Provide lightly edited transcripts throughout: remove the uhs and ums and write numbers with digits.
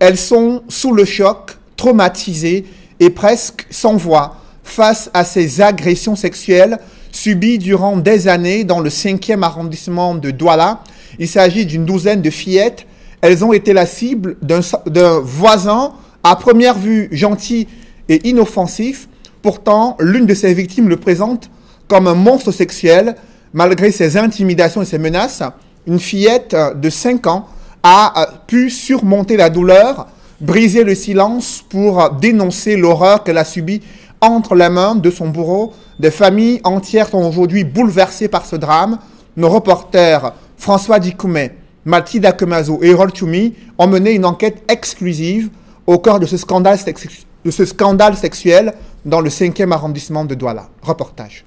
Elles sont sous le choc, traumatisées et presque sans voix face à ces agressions sexuelles subies durant des années dans le 5e arrondissement de Douala. Il s'agit d'une douzaine de fillettes. Elles ont été la cible d'un voisin à première vue gentil et inoffensif. Pourtant, l'une de ces victimes le présente comme un monstre sexuel. Malgré ses intimidations et ses menaces, une fillette de 5 ans a pu surmonter la douleur, briser le silence pour dénoncer l'horreur qu'elle a subie entre les mains de son bourreau. Des familles entières sont aujourd'hui bouleversées par ce drame. Nos reporters François Dikoumé, Mathilda Kemazo et Harold Choumi ont mené une enquête exclusive au cœur de ce scandale sexuel dans le 5e arrondissement de Douala. Reportage.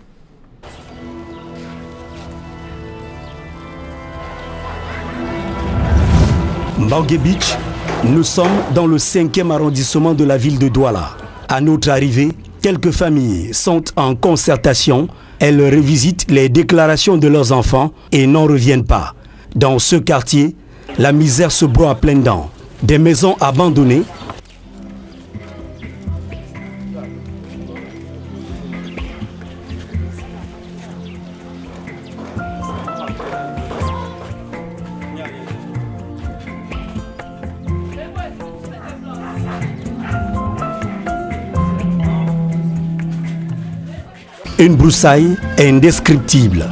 Mbangé Beach, nous sommes dans le 5e arrondissement de la ville de Douala. À notre arrivée, quelques familles sont en concertation. Elles revisitent les déclarations de leurs enfants et n'en reviennent pas. Dans ce quartier, la misère se broie à pleines dents. Des maisons abandonnées, une broussaille indescriptible.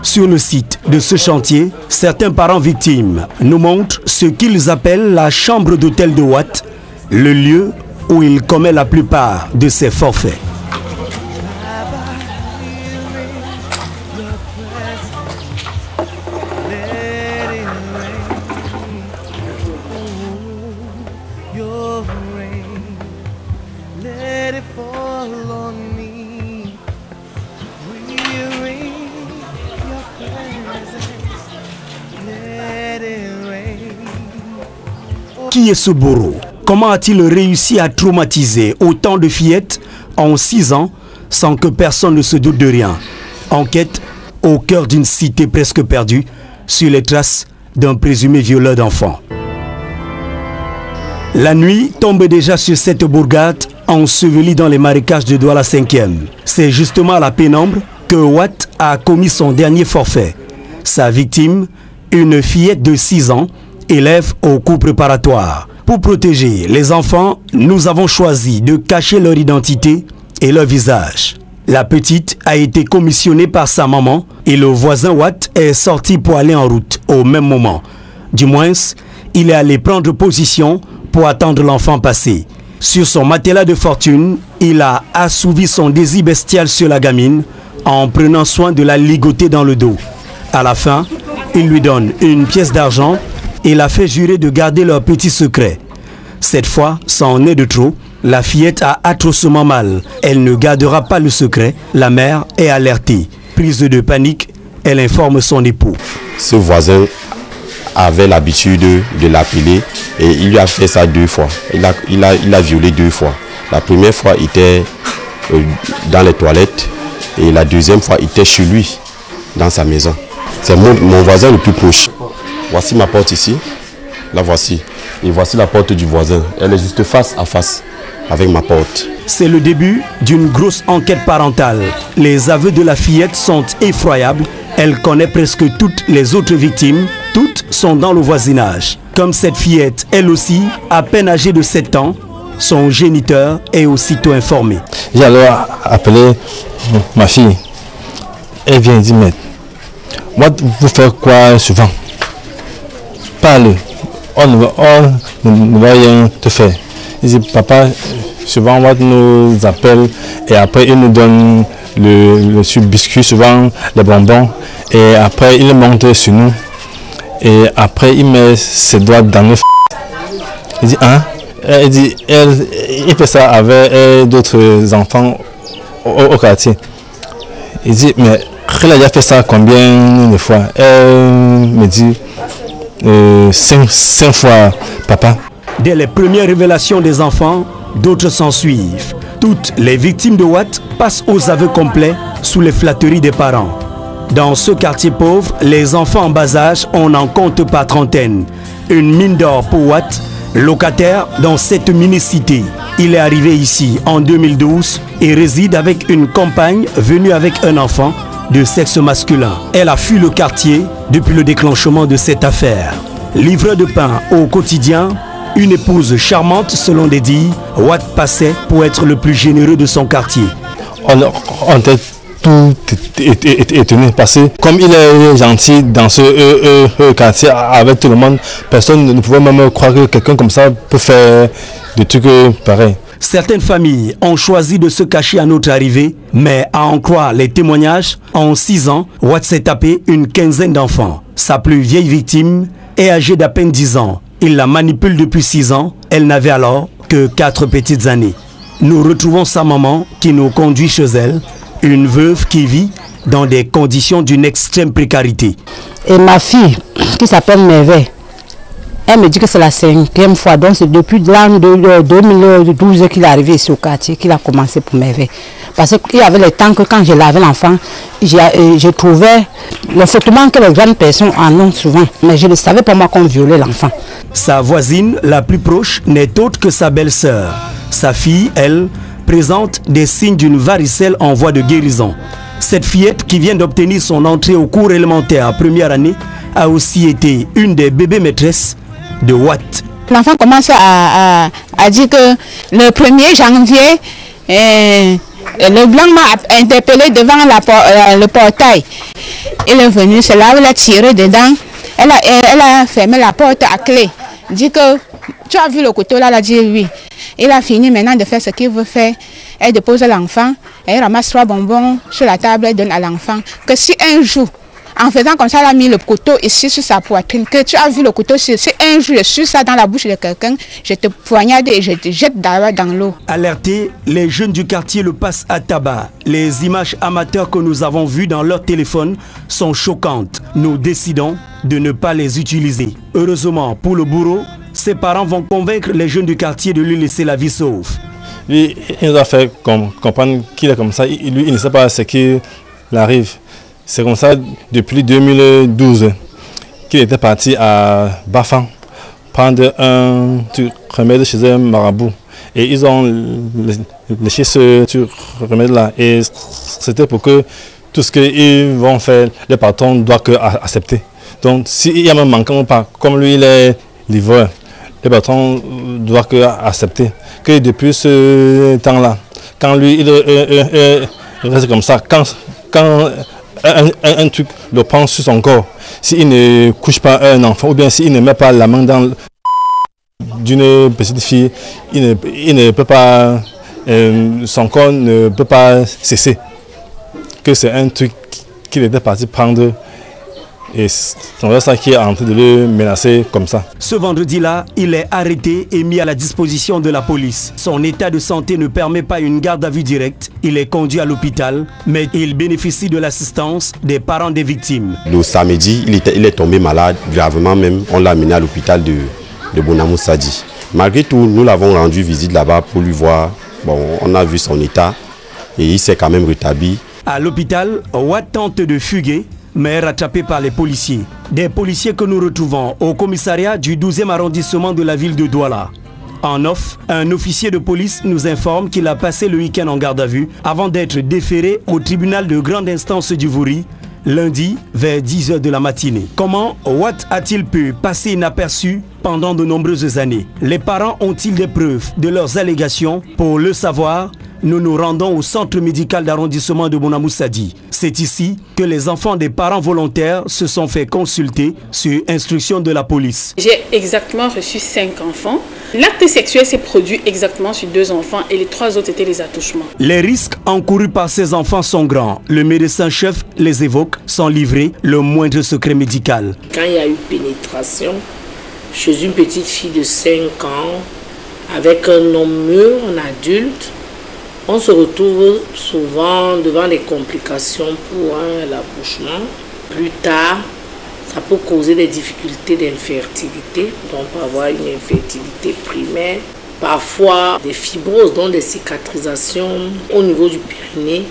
Sur le site de ce chantier, certains parents victimes nous montrent ce qu'ils appellent la chambre d'hôtel de Watt, le lieu où il commet la plupart de ses forfaits. Qui est ce bourreau? Comment a-t-il réussi à traumatiser autant de fillettes en 6 ans sans que personne ne se doute de rien? Enquête au cœur d'une cité presque perdue sur les traces d'un présumé violeur d'enfants. La nuit tombe déjà sur cette bourgade ensevelie dans les marécages de Douala 5e. C'est justement à la pénombre que Watt a commis son dernier forfait. Sa victime, une fillette de 6 ans, élève au cours préparatoire. Pour protéger les enfants, nous avons choisi de cacher leur identité et leur visage. La petite a été commissionnée par sa maman et le voisin Watt est sorti pour aller en route au même moment. Du moins, il est allé prendre position pour attendre l'enfant passer. Sur son matelas de fortune, il a assouvi son désir bestial sur la gamine en prenant soin de la ligoter dans le dos. À la fin, il lui donne une pièce d'argent et la fait jurer de garder leur petit secret. Cette fois, c'en est de trop. La fillette a atrocement mal. Elle ne gardera pas le secret. La mère est alertée. Prise de panique, elle informe son époux. Ce voisin avait l'habitude de l'appeler et il lui a fait ça 2 fois. Il a violé 2 fois. La première fois, il était dans les toilettes et la deuxième fois, il était chez lui, dans sa maison. C'est mon voisin le plus proche. Voici ma porte ici, la voici. Et voici la porte du voisin. Elle est juste face à face avec ma porte. C'est le début d'une grosse enquête parentale. Les aveux de la fillette sont effroyables. Elle connaît presque toutes les autres victimes. Toutes sont dans le voisinage. Comme cette fillette, elle aussi, à peine âgée de 7 ans, son géniteur est aussitôt informé. J'ai alors appelé ma fille. Elle vient dire, mais moi, vous faites quoi souvent? Parle, on ne va rien te faire. Il dit, papa, souvent on nous appelle et après il nous donne le biscuit, souvent les bonbons, et après il monte sur nous et après il met ses doigts dans nos Il dit, hein? Il dit, il fait ça avec d'autres enfants au quartier. Il dit, mais elle a déjà fait ça combien de fois? Elle me dit, 5 fois, papa. Dès les premières révélations des enfants, d'autres s'en suivent. Toutes les victimes de Watt passent aux aveux complets sous les flatteries des parents. Dans ce quartier pauvre, les enfants en bas âge, on n'en compte pas trentaine. Une mine d'or pour Watt, locataire dans cette mini-cité. Il est arrivé ici en 2012 et réside avec une compagne venue avec un enfant de sexe masculin. Elle a fui le quartier depuis le déclenchement de cette affaire. Livreur de pain au quotidien, une épouse charmante selon des dires, Watt passait pour être le plus généreux de son quartier. On était tout étonné parce que comme il est gentil dans ce quartier avec tout le monde, personne ne pouvait même croire que quelqu'un comme ça peut faire des trucs pareils. Certaines familles ont choisi de se cacher à notre arrivée, mais à en croire les témoignages, en 6 ans, Watt s'est tapé une quinzaine d'enfants. Sa plus vieille victime est âgée d'à peine 10 ans. Il la manipule depuis 6 ans. Elle n'avait alors que 4 petites années. Nous retrouvons sa maman qui nous conduit chez elle, une veuve qui vit dans des conditions d'une extrême précarité. Et ma fille, qui s'appelle Merveille, elle me dit que c'est la 5e fois, donc c'est depuis l'an 2012 qu'il est arrivé ici au quartier, qu'il a commencé pour Merveille. Parce qu'il y avait le temps que quand je lavais l'enfant, je trouvais le frottement que les grandes personnes en ont souvent, mais je ne savais pas moi qu'on violait l'enfant. Sa voisine la plus proche n'est autre que sa belle-sœur. Sa fille, elle, présente des signes d'une varicelle en voie de guérison. Cette fillette qui vient d'obtenir son entrée au cours élémentaire première année a aussi été une des bébés maîtresses de Watt. L'enfant commence à dire que le 1er janvier, le blanc m'a interpellé devant le portail. Il est venu, c'est là où il a tiré dedans. Elle a fermé la porte à clé. Dit que tu as vu le couteau là, elle a dit oui. Il a fini maintenant de faire ce qu'il veut faire. Elle dépose l'enfant, elle ramasse 3 bonbons sur la table, elle donne à l'enfant. Que si un jour, en faisant comme ça, elle a mis le couteau ici sur sa poitrine, que tu as vu le couteau, si un jour je suis ça dans la bouche de quelqu'un, je te poignarde et je te jette dans l'eau. Alertés, les jeunes du quartier le passent à tabac. Les images amateurs que nous avons vues dans leur téléphone sont choquantes. Nous décidons de ne pas les utiliser. Heureusement pour le bourreau, ses parents vont convaincre les jeunes du quartier de lui laisser la vie sauve. Lui, il nous a fait comprendre qu'il est comme ça. Il ne sait pas ce qui arrive. C'est comme ça depuis 2012 qu'il était parti à Bafang prendre un remède chez un marabout. Et ils ont léché ce remède-là. Et c'était pour que tout ce qu'ils vont faire, le patron doit accepter. Donc s'il y a un manquant, comme lui il est livreur, le patron doit accepter. Que depuis ce temps-là, quand lui il reste comme ça, quand un truc le prend sur son corps, s'il ne couche pas un enfant, ou bien s'il ne met pas la main dans d'une petite fille, il ne peut pas, son corps ne peut pas cesser. Que c'est un truc qu'il était parti prendre. Et c'est ça qui est en train de le menacer comme ça. Ce vendredi-là, il est arrêté et mis à la disposition de la police. Son état de santé ne permet pas une garde à vue directe. Il est conduit à l'hôpital, mais il bénéficie de l'assistance des parents des victimes. Le samedi, il est tombé malade, gravement même. On l'a amené à l'hôpital de Bonamoussadi. Malgré tout, nous l'avons rendu visite là-bas pour lui voir. Bon, on a vu son état et il s'est quand même rétabli. À l'hôpital, Watt tente de fuguer, mais rattrapé par les policiers. Des policiers que nous retrouvons au commissariat du 12e arrondissement de la ville de Douala. En off, un officier de police nous informe qu'il a passé le week-end en garde à vue avant d'être déféré au tribunal de grande instance du Vouri, lundi vers 10 h de la matinée. Comment Watt a-t-il pu passer inaperçu pendant de nombreuses années? Les parents ont-ils des preuves de leurs allégations? Pour le savoir, nous nous rendons au centre médical d'arrondissement de Bonamoussadi. C'est ici que les enfants des parents volontaires se sont fait consulter sur instruction de la police. J'ai exactement reçu 5 enfants. L'acte sexuel s'est produit exactement sur 2 enfants et les 3 autres étaient les attouchements. Les risques encourus par ces enfants sont grands. Le médecin-chef les évoque sans livrer le moindre secret médical. Quand il y a eu pénétration chez une petite fille de 5 ans avec un homme mûr, un adulte, on se retrouve souvent devant des complications pour l'accouchement. Plus tard, ça peut causer des difficultés d'infertilité. Donc, on peut avoir une infertilité primaire parfois des fibroses, donc des cicatrisations au niveau du périnée,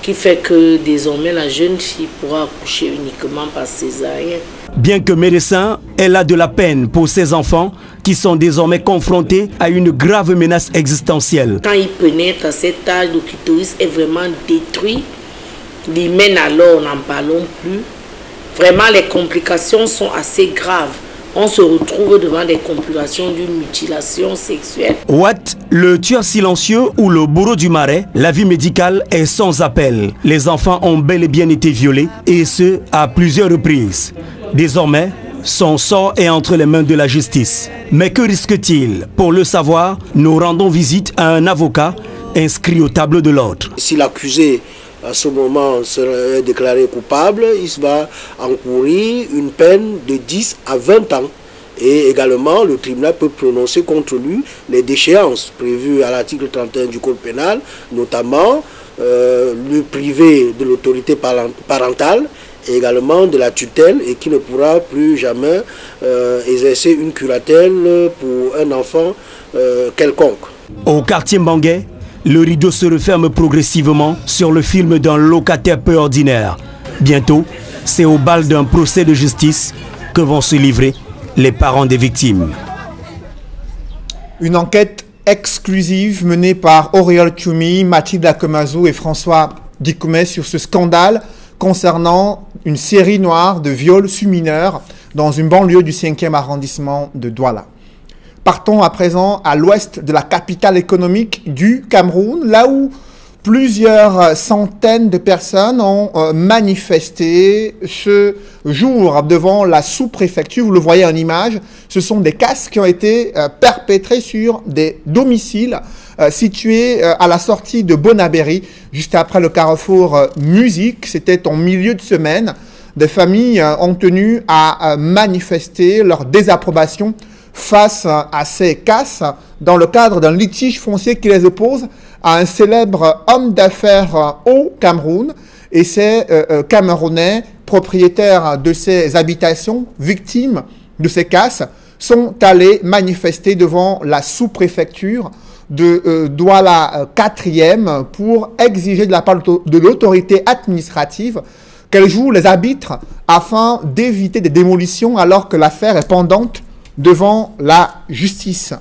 qui fait que désormais la jeune fille pourra accoucher uniquement par césarienne. Bien que médecin, elle a de la peine pour ses enfants qui sont désormais confrontés à une grave menace existentielle. Quand il pénètre à cet âge, le clitoris est vraiment détruit. L'hymen alors, n'en parlons plus. Vraiment, les complications sont assez graves. On se retrouve devant des complications d'une mutilation sexuelle. Watt, le tueur silencieux ou le bourreau du marais, la vie médicale est sans appel. Les enfants ont bel et bien été violés, et ce, à plusieurs reprises. Désormais, son sort est entre les mains de la justice. Mais que risque-t-il? Pour le savoir, nous rendons visite à un avocat inscrit au tableau de l'ordre. Si l'accusé à ce moment serait déclaré coupable, il va encourir une peine de 10 à 20 ans. Et également, le tribunal peut prononcer contre lui les déchéances prévues à l'article 31 du Code pénal, notamment le priver de l'autorité parentale et également de la tutelle, et qui ne pourra plus jamais exercer une curatelle pour un enfant quelconque. Au quartier Mbangué, le rideau se referme progressivement sur le film d'un locataire peu ordinaire. Bientôt, c'est au bal d'un procès de justice que vont se livrer les parents des victimes. Une enquête exclusive menée par Auréole Tchoumi, Mathilde Akomazou et François Dikoumé sur ce scandale concernant une série noire de viols sur mineurs dans une banlieue du 5e arrondissement de Douala. Partons à présent à l'ouest de la capitale économique du Cameroun, là où plusieurs centaines de personnes ont manifesté ce jour devant la sous-préfecture. Vous le voyez en image, ce sont des casses qui ont été perpétrés sur des domiciles situés à la sortie de Bonabéry, juste après le carrefour musique. C'était en milieu de semaine. Des familles ont tenu à manifester leur désapprobation face à ces casses dans le cadre d'un litige foncier qui les oppose à un célèbre homme d'affaires au Cameroun, et ces Camerounais propriétaires de ces habitations, victimes de ces casses, sont allés manifester devant la sous-préfecture de Douala 4e pour exiger de la part de l'autorité administrative qu'elle joue les arbitres afin d'éviter des démolitions alors que l'affaire est pendante devant la justice.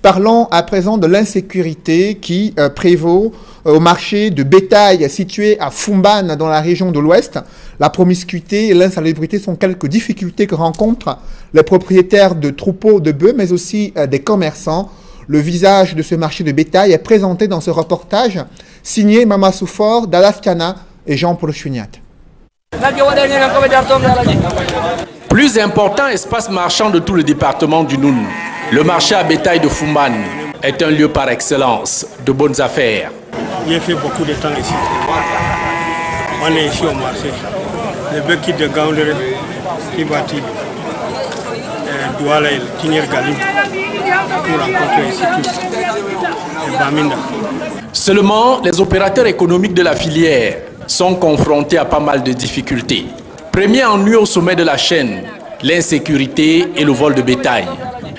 Parlons à présent de l'insécurité qui prévaut au marché de bétail situé à Fumban dans la région de l'Ouest. La promiscuité et l'insalubrité sont quelques difficultés que rencontrent les propriétaires de troupeaux de bœufs, mais aussi des commerçants. Le visage de ce marché de bétail est présenté dans ce reportage signé Mama Soufor, Dallas Tiana et Jean-Paul Chuniat. Plus important espace marchand de tout le département du Noun, le marché à bétail de Fumban est un lieu par excellence de bonnes affaires. J'ai fait beaucoup de temps ici. On est ici au marché. Les bœufs qui de Gaoundere, qui bâtit Douala et Tinir Galim pour rencontrer ici tous. Et Baminda. Seulement, les opérateurs économiques de la filière sont confrontés à pas mal de difficultés. Premier ennui au sommet de la chaîne, l'insécurité et le vol de bétail.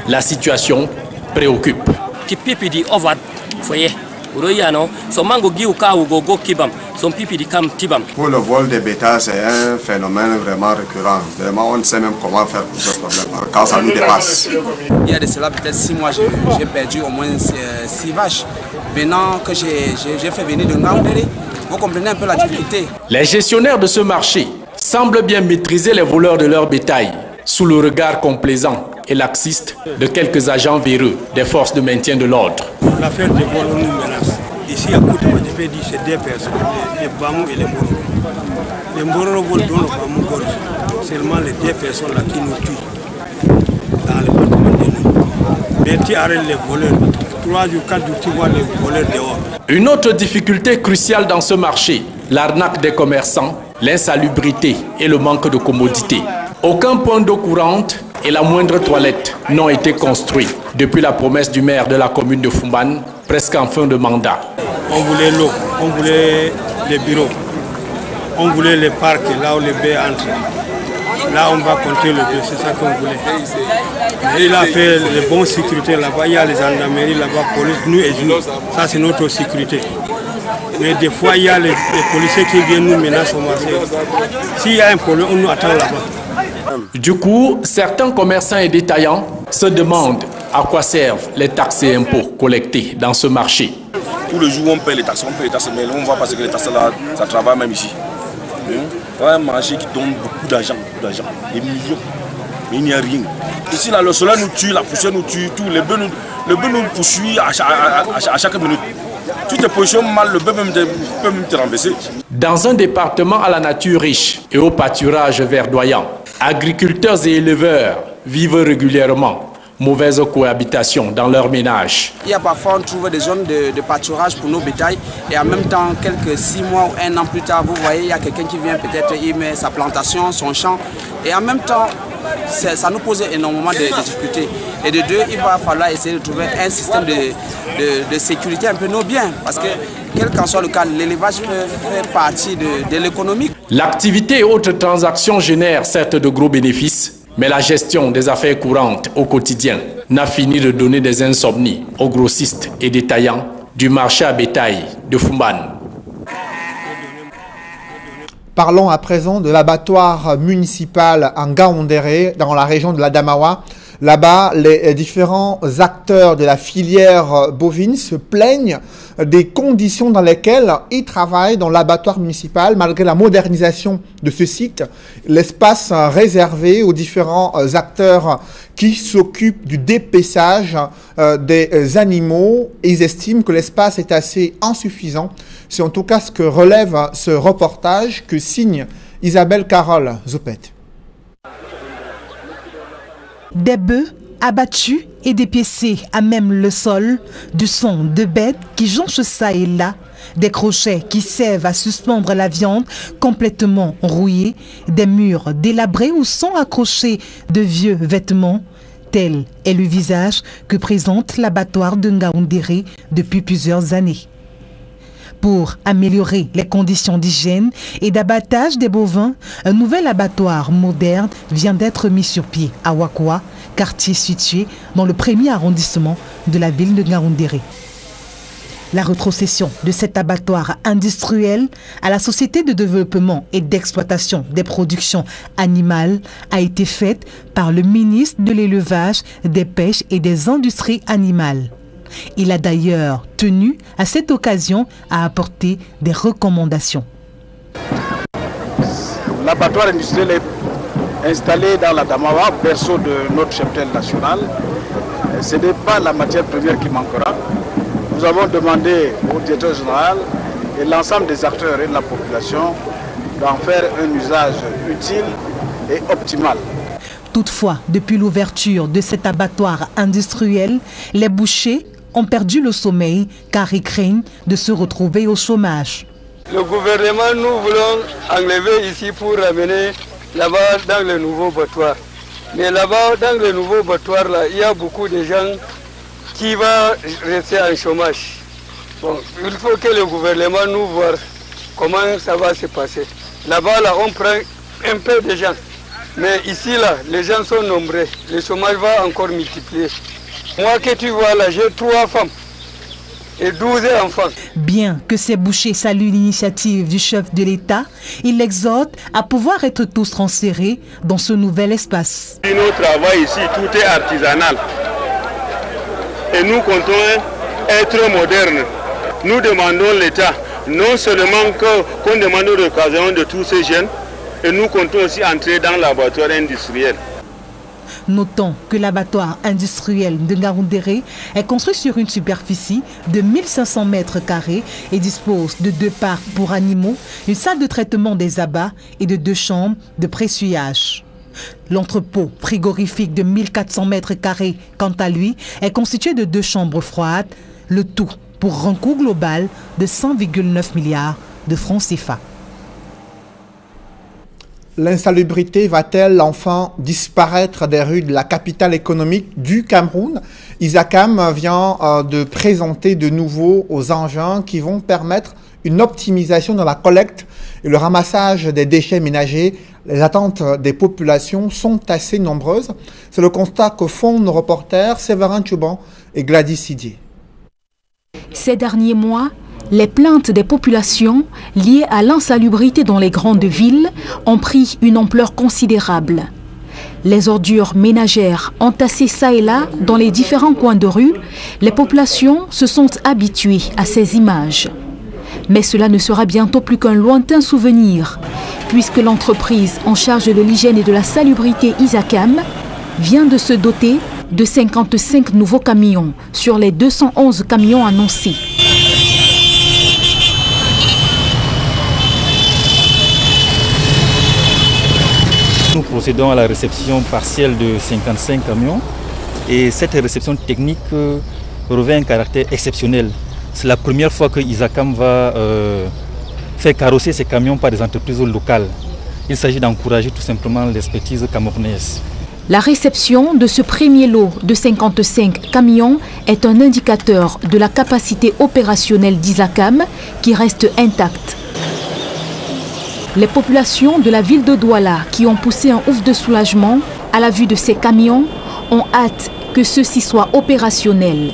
La situation préoccupe. Pour le vol des bétails, c'est un phénomène vraiment récurrent. Vraiment, on ne sait même comment faire pour ce problème, quand ça nous dépasse. Il y a de cela peut-être 6 mois, j'ai perdu au moins 6 vaches. Venant que j'ai fait venir de Ngaoundéré, vous comprenez un peu la difficulté. Les gestionnaires de ce marché semblent bien maîtriser les voleurs de leur bétail, sous le regard complaisant et laxiste de quelques agents véreux des forces de maintien de l'ordre. L'affaire des vols nous menace. Ici à Koutouba, je peux dire que c'est 2 personnes, les Bamou et les Moro. Les Moro volent dans le Bamou gorge. Seulement les 2 personnes là qui nous tuent dans le département de nous. Mais tu arrêtes les voleurs. 3 jours, 4 jours, tu vois les voleurs dehors. Une autre difficulté cruciale dans ce marché, l'arnaque des commerçants, l'insalubrité et le manque de commodité. Aucun point d'eau courante et la moindre toilette n'ont été construits depuis la promesse du maire de la commune de Fumban, presque en fin de mandat. On voulait l'eau, on voulait les bureaux, on voulait les parcs là où les baies entrent. Là on va compter le bœuf, c'est ça qu'on voulait. Il a fait les bonnes sécurités là-bas. Il y a les gendarmeries là-bas, police, nous et nous. Ça, c'est notre sécurité. Mais des fois, il y a les policiers qui viennent nous menacer au marché. S'il y a un problème, on nous attend là-bas. Du coup, certains commerçants et détaillants se demandent à quoi servent les taxes et impôts collectés dans ce marché. Tous les jours, on paye les taxes, mais on voit parce que les taxes là, ça travaille même ici. C'est un marché qui donne beaucoup d'argent, des millions. Mais il n'y a rien. Ici, là, le soleil nous tue, la poussière nous tue, tout. Le bœuf nous poursuit à chaque minute. Tu te positionnes mal, le bœuf peut même te renverser. Dans un département à la nature riche et au pâturage verdoyant, agriculteurs et éleveurs vivent régulièrement mauvaise cohabitation dans leur ménage. Il y a parfois, on trouve des zones de pâturage pour nos bétails et en même temps, quelques 6 mois ou 1 an plus tard, vous voyez, il y a quelqu'un qui vient peut-être, il met sa plantation, son champ et en même temps, ça nous pose énormément de difficultés. Et de deux, il va falloir essayer de trouver un système de sécurité un peu nos biens parce que quel qu'en soit le cas, l'élevage fait partie de l'économie. L'activité et autres transactions génèrent certes de gros bénéfices, mais la gestion des affaires courantes au quotidien n'a fini de donner des insomnies aux grossistes et détaillants du marché à bétail de Fumbane. Parlons à présent de l'abattoir municipal en Ngaoundéré, dans la région de l'Adamawa. Là-bas, les différents acteurs de la filière bovine se plaignent des conditions dans lesquelles ils travaillent dans l'abattoir municipal. Malgré la modernisation de ce site, l'espace réservé aux différents acteurs qui s'occupent du dépeçage des animaux, ils estiment que l'espace est assez insuffisant. C'est en tout cas ce que relève ce reportage que signe Isabelle Carole Zoupet. Des bœufs abattus et dépiécés à même le sol, du son de bêtes qui jonchent ça et là, des crochets qui servent à suspendre la viande complètement rouillée, des murs délabrés où sont accrochés de vieux vêtements. Tel est le visage que présente l'abattoir de Ngaoundéré depuis plusieurs années. Pour améliorer les conditions d'hygiène et d'abattage des bovins, un nouvel abattoir moderne vient d'être mis sur pied à Wakwa, quartier situé dans le 1er arrondissement de la ville de Ngaoundéré. La rétrocession de cet abattoir industriel à la Société de développement et d'exploitation des productions animales a été faite par le ministre de l'Élevage, des Pêches et des Industries animales. Il a d'ailleurs tenu à cette occasion à apporter des recommandations. L'abattoir industriel est installé dans la Damawa, berceau de notre cheptel national. Ce n'est pas la matière première qui manquera. Nous avons demandé au directeur général et l'ensemble des acteurs et de la population d'en faire un usage utile et optimal. Toutefois, depuis l'ouverture de cet abattoir industriel, les bouchers ont perdu le sommeil car ils craignent de se retrouver au chômage. Le gouvernement, nous voulons enlever ici pour ramener là-bas dans le nouveau battoir. Mais là-bas, dans le nouveau battoir, là, il y a beaucoup de gens qui vont rester en chômage. Bon, il faut que le gouvernement nous voit comment ça va se passer. Là-bas, là, on prend un peu de gens. Mais ici, là, les gens sont nombreux. Le chômage va encore multiplier. Moi que tu vois là, j'ai 3 femmes et 12 enfants. Bien que ces bouchers saluent l'initiative du chef de l'État, il l'exhorte à pouvoir être tous transférés dans ce nouvel espace. Notre travail ici, tout est artisanal. Et nous comptons être modernes. Nous demandons l'État, non seulement qu'on demande l'occasion de tous ces jeunes, et nous comptons aussi entrer dans l'abattoir industriel. Notons que l'abattoir industriel de Ngaoundéré est construit sur une superficie de 1500 mètres carrés et dispose de 2 parcs pour animaux, une salle de traitement des abats et de 2 chambres de pressuyage. L'entrepôt frigorifique de 1400 mètres carrés, quant à lui, est constitué de 2 chambres froides, le tout pour un coût global de 100,9 milliards de francs CFA. L'insalubrité va-t-elle enfin disparaître des rues de la capitale économique du Cameroun? Isacam vient de présenter de nouveaux engins qui vont permettre une optimisation dans la collecte et le ramassage des déchets ménagers Les attentes des populations sont assez nombreuses. C'est le constat que font nos reporters Séverin Chouban et Gladys Sidier. Ces derniers mois, les plaintes des populations liées à l'insalubrité dans les grandes villes ont pris une ampleur considérable. Les ordures ménagères entassées çà et là dans les différents coins de rue, les populations se sont habituées à ces images. Mais cela ne sera bientôt plus qu'un lointain souvenir, puisque l'entreprise en charge de l'hygiène et de la salubrité Isacam vient de se doter de 55 nouveaux camions sur les 211 camions annoncés. Nous procédons à la réception partielle de 55 camions et cette réception technique revêt un caractère exceptionnel. C'est la première fois que Isacam va faire carrosser ces camions par des entreprises locales. Il s'agit d'encourager tout simplement l'expertise camerounaise. La réception de ce premier lot de 55 camions est un indicateur de la capacité opérationnelle d'Isacam qui reste intacte. Les populations de la ville de Douala qui ont poussé un ouf de soulagement à la vue de ces camions ont hâte que ceux-ci soient opérationnels.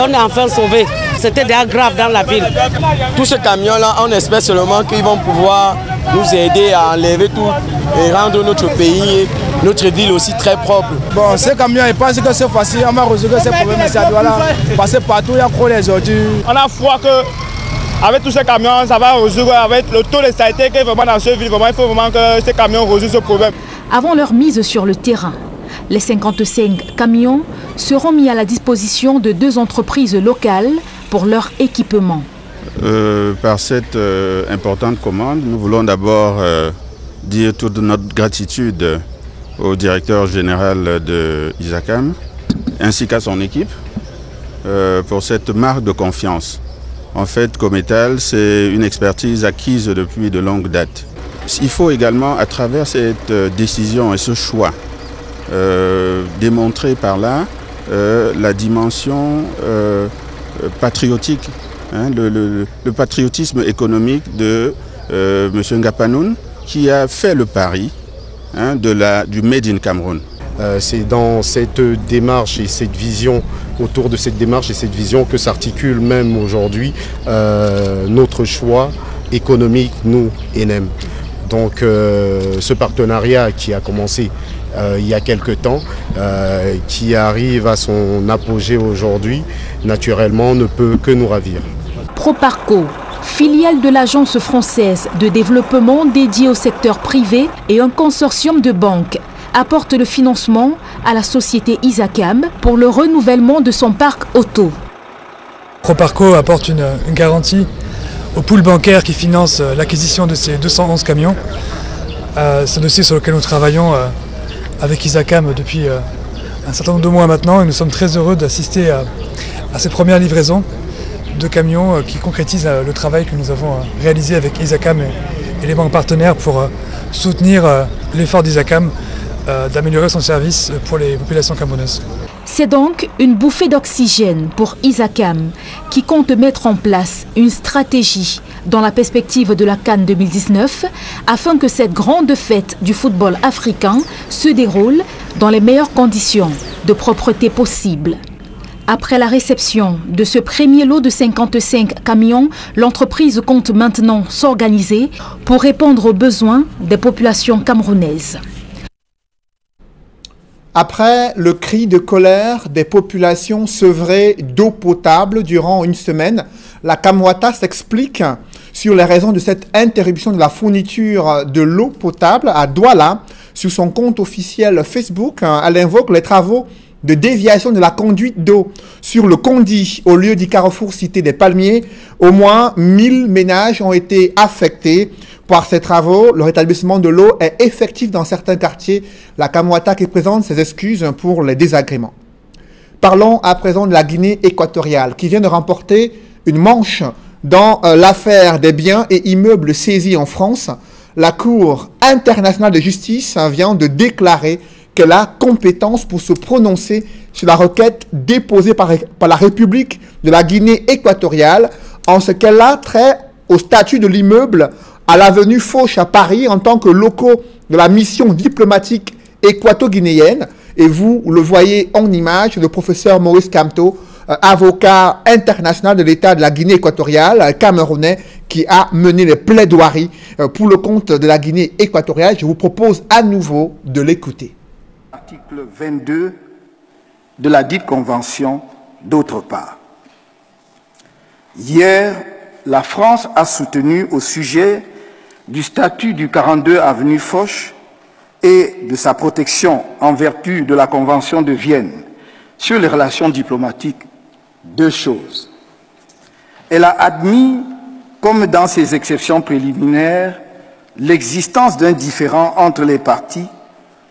On est enfin sauvés. C'était déjà grave dans la ville. Tous ces camions-là, on espère seulement qu'ils vont pouvoir nous aider à enlever tout et rendre notre pays, notre ville aussi très propre. Bon, ces camions, ils pensent que c'est facile. On va résoudre ces problèmes ici à Douala. Passer partout, il y a trop les ordures. On a foi que avec tous ces camions, ça va résoudre avec le taux de saleté qui est vraiment dans cette ville. Vraiment, il faut vraiment que ces camions résolvent ce problème. Avant leur mise sur le terrain, les 55 camions seront mis à la disposition de 2 entreprises locales pour leur équipement. Par cette importante commande, nous voulons d'abord dire toute notre gratitude au directeur général de Isacam ainsi qu'à son équipe pour cette marque de confiance. En fait, Cometal, c'est une expertise acquise depuis de longue date. Il faut également, à travers cette décision et ce choix, démontrer par là la dimension patriotique, hein, le patriotisme économique de M. Ngapanoun, qui a fait le pari hein, du Made in Cameroun. C'est dans cette démarche et cette vision, autour de cette démarche et cette vision que s'articule même aujourd'hui notre choix économique, nous, ENEM. Donc ce partenariat qui a commencé il y a quelque temps, qui arrive à son apogée aujourd'hui, naturellement ne peut que nous ravir. Proparco, filiale de l'agence française de développement dédiée au secteur privé et un consortium de banques, apporte le financement à la société Isacam pour le renouvellement de son parc auto. Proparco apporte une garantie au pool bancaire qui finance l'acquisition de ces 211 camions. C'est un dossier sur lequel nous travaillons avec Isacam depuis un certain nombre de mois maintenant et nous sommes très heureux d'assister à ces premières livraisons de camions qui concrétisent le travail que nous avons réalisé avec Isacam et les banques partenaires pour soutenir l'effort d'Isacam d'améliorer son service pour les populations camerounaises. C'est donc une bouffée d'oxygène pour Isacam qui compte mettre en place une stratégie dans la perspective de la CAN 2019 afin que cette grande fête du football africain se déroule dans les meilleures conditions de propreté possible. Après la réception de ce premier lot de 55 camions, l'entreprise compte maintenant s'organiser pour répondre aux besoins des populations camerounaises. Après le cri de colère des populations sevrées d'eau potable durant une semaine, la Camouata s'explique sur les raisons de cette interruption de la fourniture de l'eau potable à Douala. Sur son compte officiel Facebook, elle invoque les travaux de déviation de la conduite d'eau sur le Condi au lieu du carrefour cité des Palmiers. Au moins 1000 ménages ont été affectés par ces travaux. Le rétablissement de l'eau est effectif dans certains quartiers. La Camouata qui présente ses excuses pour les désagréments. Parlons à présent de la Guinée équatoriale qui vient de remporter une manche dans l'affaire des biens et immeubles saisis en France. La Cour internationale de justice vient de déclarer qu'elle a compétence pour se prononcer sur la requête déposée par la République de la Guinée équatoriale en ce qu'elle a trait au statut de l'immeuble à l'avenue Foch à Paris en tant que locaux de la mission diplomatique équato-guinéenne. Et vous le voyez en image, le professeur Maurice Kamto, avocat international de l'État de la Guinée équatoriale, camerounais, qui a mené les plaidoiries pour le compte de la Guinée équatoriale. Je vous propose à nouveau de l'écouter. Article 22 de la dite convention, d'autre part. Hier, la France a soutenu au sujet du statut du 42 avenue Foch et de sa protection en vertu de la Convention de Vienne sur les relations diplomatiques deux choses. Elle a admis, comme dans ses exceptions préliminaires, l'existence d'un différend entre les parties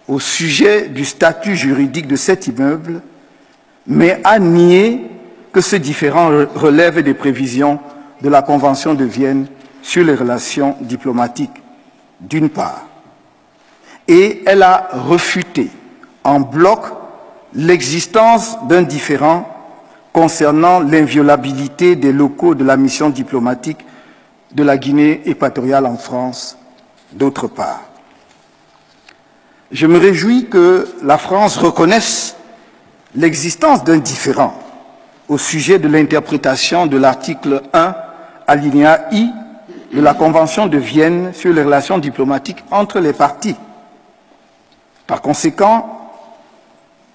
au sujet du statut juridique de cet immeuble, mais a nié que ce différend relève des prévisions de la Convention de Vienne sur les relations diplomatiques, d'une part. Et elle a refuté en bloc l'existence d'un différend concernant l'inviolabilité des locaux de la mission diplomatique de la Guinée équatoriale en France, d'autre part. Je me réjouis que la France reconnaisse l'existence d'un différend au sujet de l'interprétation de l'article 1, alinéa I, de la Convention de Vienne sur les relations diplomatiques entre les parties. Par conséquent,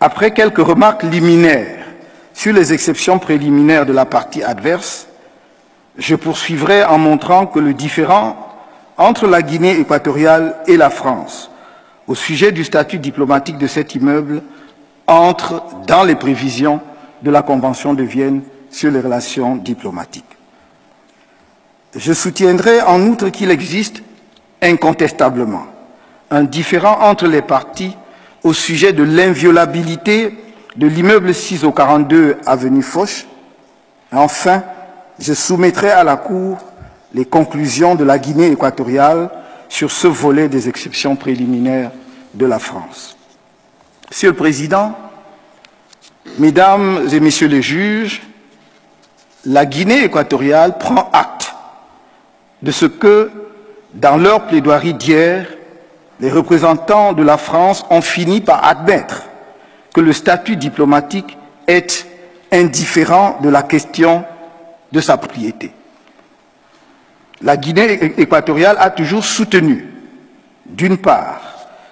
après quelques remarques liminaires sur les exceptions préliminaires de la partie adverse, je poursuivrai en montrant que le différend entre la Guinée équatoriale et la France au sujet du statut diplomatique de cet immeuble entre dans les prévisions de la Convention de Vienne sur les relations diplomatiques. Je soutiendrai en outre qu'il existe incontestablement un différend entre les parties au sujet de l'inviolabilité de l'immeuble 6 au 42 avenue Foch. Enfin, je soumettrai à la Cour les conclusions de la Guinée équatoriale sur ce volet des exceptions préliminaires de la France. Monsieur le Président, Mesdames et Messieurs les juges, la Guinée équatoriale prend acte de ce que, dans leur plaidoirie d'hier, les représentants de la France ont fini par admettre que le statut diplomatique est indifférent de la question de sa propriété. La Guinée équatoriale a toujours soutenu, d'une part,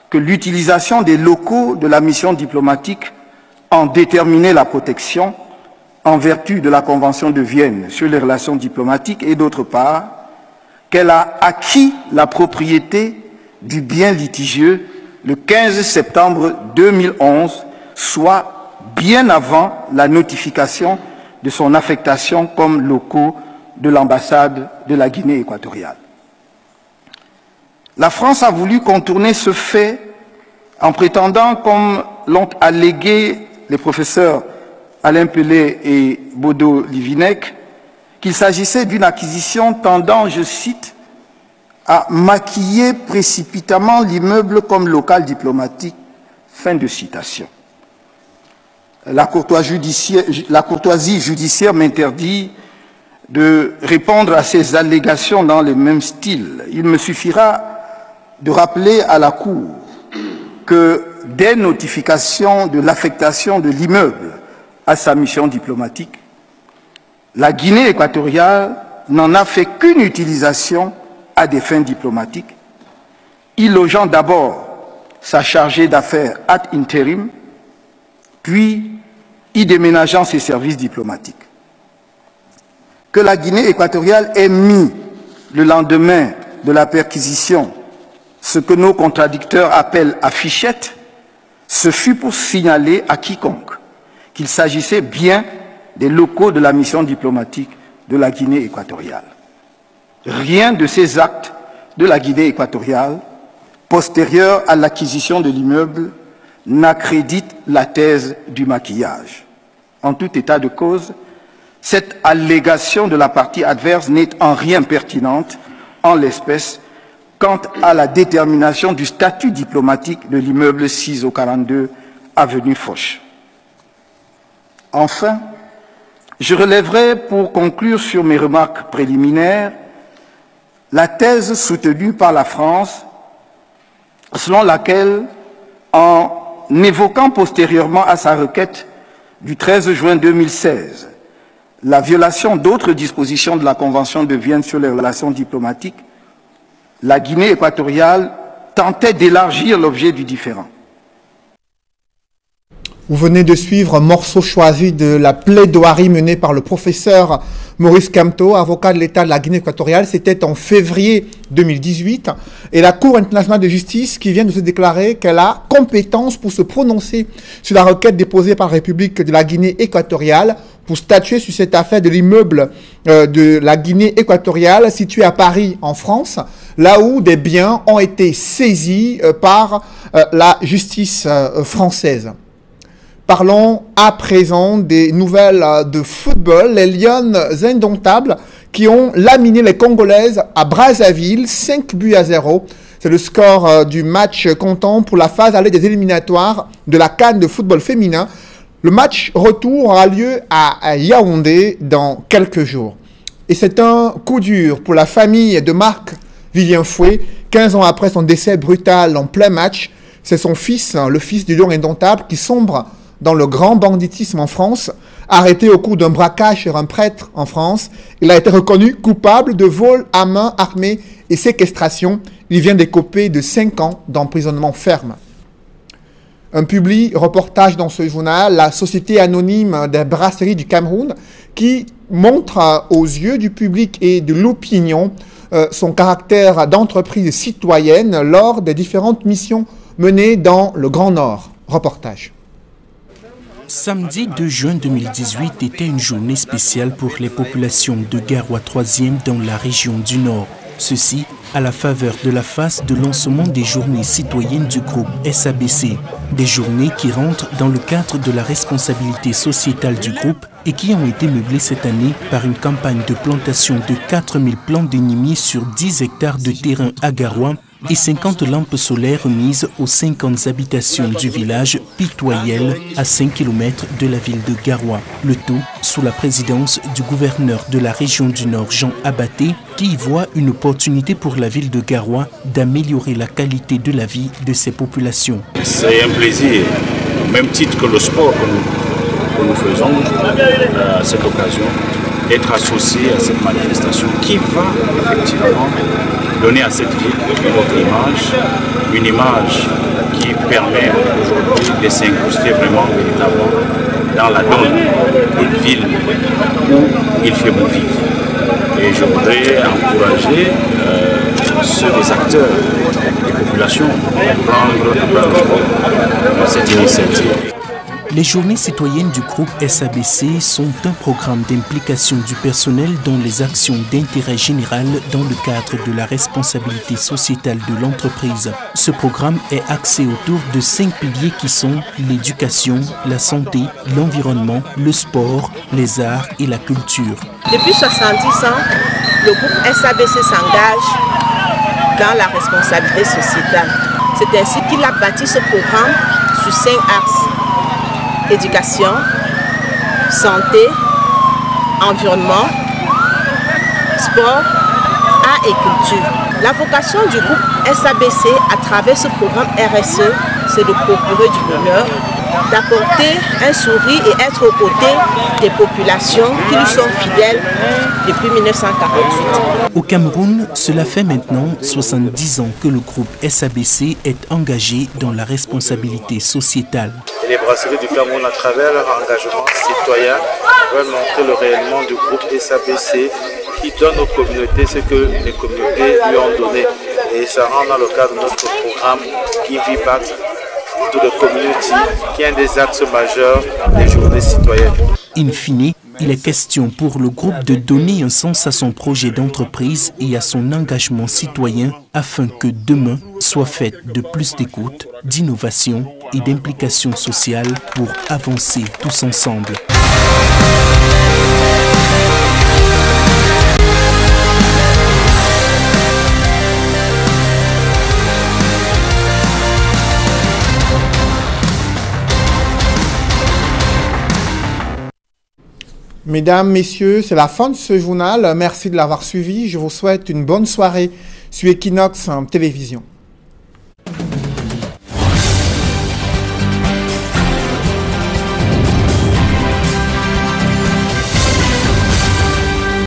que l'utilisation des locaux de la mission diplomatique en déterminait la protection en vertu de la Convention de Vienne sur les relations diplomatiques et d'autre part, qu'elle a acquis la propriété du bien litigieux le 15 septembre 2011, soit bien avant la notification de son affectation comme locaux de l'ambassade de la Guinée équatoriale. La France a voulu contourner ce fait en prétendant, comme l'ont allégué les professeurs Alain Pelé et Bodo Livinec, qu'il s'agissait d'une acquisition tendant, je cite, à maquiller précipitamment l'immeuble comme local diplomatique. Fin de citation. La courtoisie judiciaire m'interdit de répondre à ces allégations dans le même style. Il me suffira de rappeler à la Cour que dès notification de l'affectation de l'immeuble à sa mission diplomatique, la Guinée équatoriale n'en a fait qu'une utilisation à des fins diplomatiques, y logeant d'abord sa chargée d'affaires ad interim, puis y déménageant ses services diplomatiques. Que la Guinée équatoriale ait mis le lendemain de la perquisition ce que nos contradicteurs appellent affichette, ce fut pour signaler à quiconque qu'il s'agissait bien des locaux de la mission diplomatique de la Guinée équatoriale. Rien de ces actes de la Guinée équatoriale, postérieurs à l'acquisition de l'immeuble, n'accrédite la thèse du maquillage. En tout état de cause, cette allégation de la partie adverse n'est en rien pertinente, en l'espèce, quant à la détermination du statut diplomatique de l'immeuble 6 au 42 avenue Foch. Enfin, je relèverai, pour conclure sur mes remarques préliminaires, la thèse soutenue par la France, selon laquelle, en évoquant postérieurement à sa requête du 13 juin 2016 la violation d'autres dispositions de la Convention de Vienne sur les relations diplomatiques, la Guinée équatoriale tentait d'élargir l'objet du différend. Vous venez de suivre un morceau choisi de la plaidoirie menée par le professeur Maurice Kamto, avocat de l'État de la Guinée équatoriale. C'était en février 2018. Et la Cour internationale de justice qui vient de se déclarer qu'elle a compétence pour se prononcer sur la requête déposée par la République de la Guinée équatoriale pour statuer sur cette affaire de l'immeuble de la Guinée équatoriale situé à Paris, en France, là où des biens ont été saisis par la justice française. Parlons à présent des nouvelles de football. Les Lions indomptables qui ont laminé les Congolaises à Brazzaville, 5-0. C'est le score du match comptant pour la phase allée des éliminatoires de la CAN de football féminin. Le match retour aura lieu à Yaoundé dans quelques jours. Et c'est un coup dur pour la famille de Marc Vivien Fouet. 15 ans après son décès brutal en plein match, c'est son fils, le fils du Lion indomptable, qui sombre dans le grand banditisme en France. Arrêté au cours d'un braquage sur un prêtre en France, il a été reconnu coupable de vol à main armée et séquestration. Il vient d'écoper de 5 ans d'emprisonnement ferme. Un public reportage dans ce journal, la Société anonyme des brasseries du Cameroun, qui montre aux yeux du public et de l'opinion son caractère d'entreprise citoyenne lors des différentes missions menées dans le Grand Nord. Reportage. Samedi 2 juin 2018 était une journée spéciale pour les populations de Garoua 3e dans la région du Nord. Ceci à la faveur de la phase de lancement des journées citoyennes du groupe SABC. Des journées qui rentrent dans le cadre de la responsabilité sociétale du groupe et qui ont été meublées cette année par une campagne de plantation de 4000 plants de nimiers sur 10 hectares de terrain à Garoua et 50 lampes solaires mises aux 50 habitations du village Pitoyel à 5 km de la ville de Garoua. Le tout sous la présidence du gouverneur de la région du Nord, Jean Abaté, qui y voit une opportunité pour la ville de Garoua d'améliorer la qualité de la vie de ses populations. C'est un plaisir, au même titre que le sport que nous faisons à cette occasion, d'être associé à cette manifestation qui va effectivement donner à cette ville une image qui permet aujourd'hui de s'incruster vraiment véritablement dans la donne des villes où il fait bon vivre. Et je voudrais encourager ceux des acteurs, des populations, à prendre cette initiative. Les journées citoyennes du groupe SABC sont un programme d'implication du personnel dans les actions d'intérêt général dans le cadre de la responsabilité sociétale de l'entreprise. Ce programme est axé autour de 5 piliers qui sont l'éducation, la santé, l'environnement, le sport, les arts et la culture. Depuis 70 ans, le groupe SABC s'engage dans la responsabilité sociétale. C'est ainsi qu'il a bâti ce programme sur 5 axes. Éducation, santé, environnement, sport, art et culture. La vocation du groupe SABC à travers ce programme RSE, c'est de procurer du bonheur, d'apporter un sourire et être aux côtés des populations qui lui sont fidèles depuis 1948. Au Cameroun, cela fait maintenant 70 ans que le groupe SABC est engagé dans la responsabilité sociétale. Les brasseries du Cameroun, à travers leur engagement citoyen, veulent montrer le rayonnement du groupe SABC qui donne aux communautés ce que les communautés lui ont donné. Et ça rentre dans le cadre de notre programme Give Back to the Community, qui est un des axes majeurs des journées citoyennes. In fine, il est question pour le groupe de donner un sens à son projet d'entreprise et à son engagement citoyen afin que demain soit faite de plus d'écoute, d'innovation et d'implication sociale pour avancer tous ensemble. Mesdames, Messieurs, c'est la fin de ce journal. Merci de l'avoir suivi. Je vous souhaite une bonne soirée sur Equinox Télévision.